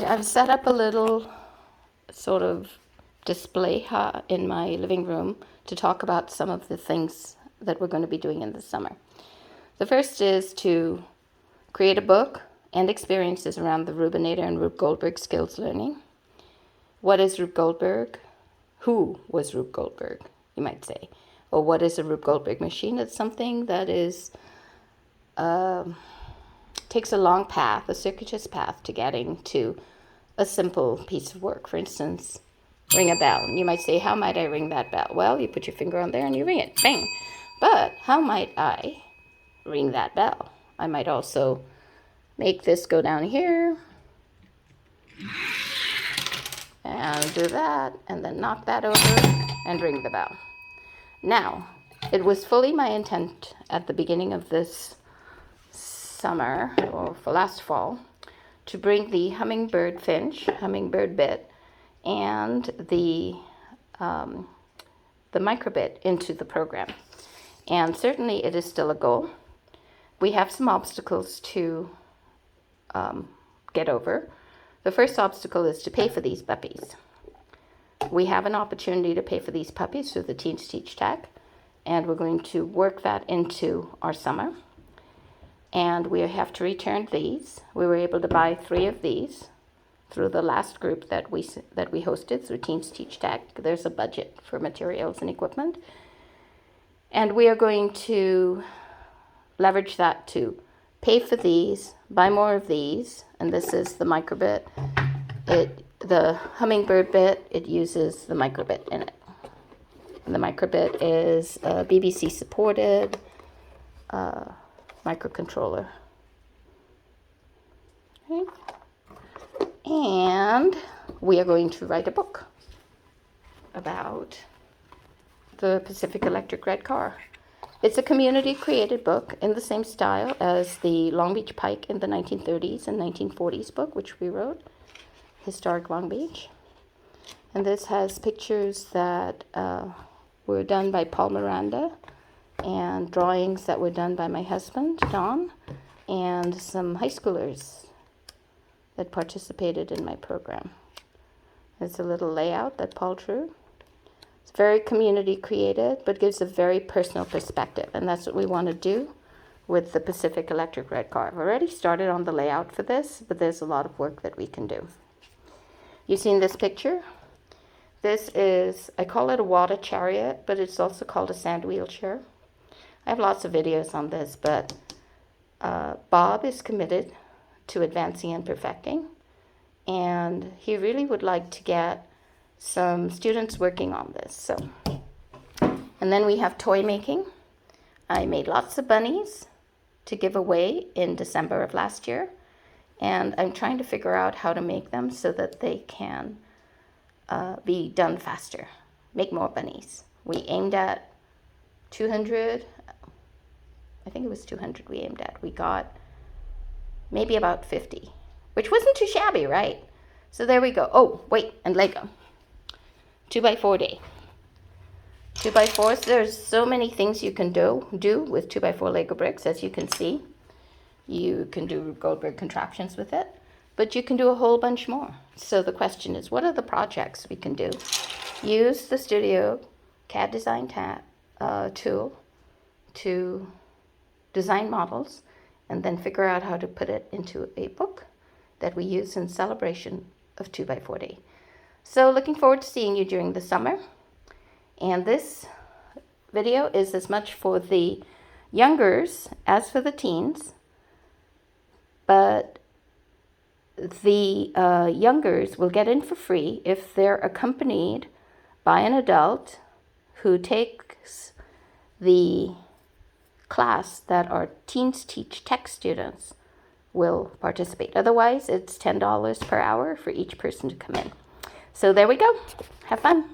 I've set up a little sort of display in my living room to talk about some of the things that we're going to be doing in the summer. The first is to create a book and experiences around the Rubinator and Rube Goldberg skills learning. What is Rube Goldberg? Who was Rube Goldberg, you might say? Or what is a Rube Goldberg machine? It's something that is takes a long path, a circuitous path to getting to a simple piece of work. For instance, ring a bell. You might say, how might I ring that bell? Well, you put your finger on there and you ring it, bang. But how might I ring that bell? I might also make this go down here and do that, and then knock that over and ring the bell. Now, it was fully my intent at the beginning of this summer, or for last fall, to bring the hummingbird bit, and the microbit into the program. And certainly it is still a goal. We have some obstacles to get over. The first obstacle is to pay for these puppies. We have an opportunity to pay for these puppies through the Teens Teach Tech, and we're going to work that into our summer. And we have to return these. We were able to buy 3 of these through the last group that we hosted through Teens Teach Tech. There's a budget for materials and equipment. And we are going to leverage that to pay for these, buy more of these, and this is the microbit. The hummingbird bit, it uses the microbit in it. And the microbit is BBC supported microcontroller. Okay. And we are going to write a book about the Pacific Electric red car. It's a community-created book in the same style as the Long Beach Pike in the 1930s and 1940s book, which we wrote, Historic Long Beach. And this has pictures that were done by Paul Miranda, and drawings that were done by my husband, Don, and some high schoolers that participated in my program. There's a little layout that Paul drew. It's very community created, but gives a very personal perspective, and that's what we want to do with the Pacific Electric red car. I've already started on the layout for this, but there's a lot of work that we can do. You've seen this picture? This is, I call it a water chariot, but it's also called a sand wheelchair. I have lots of videos on this, but Bob is committed to advancing and perfecting, and he really would like to get some students working on this. So, and then we have toy making. I made lots of bunnies to give away in December of last year, and I'm trying to figure out how to make them so that they can be done faster, make more bunnies. We aimed at 200, I think it was 200 we aimed at. We got maybe about 50, which wasn't too shabby, right? So there we go. Oh, wait, and Lego. 2x4 day. 2x4s, there's so many things you can do with 2x4 Lego bricks, as you can see. You can do Goldberg contraptions with it, but you can do a whole bunch more. So the question is, what are the projects we can do? Use the Studio CAD Design tool to design models, and then figure out how to put it into a book that we use in celebration of 2x4 Day. So looking forward to seeing you during the summer. And this video is as much for the youngers as for the teens, but the youngers will get in for free if they're accompanied by an adult who takes the class that our Teens Teach Tech students will participate. Otherwise, it's $10 per hour for each person to come in. So there we go. Have fun.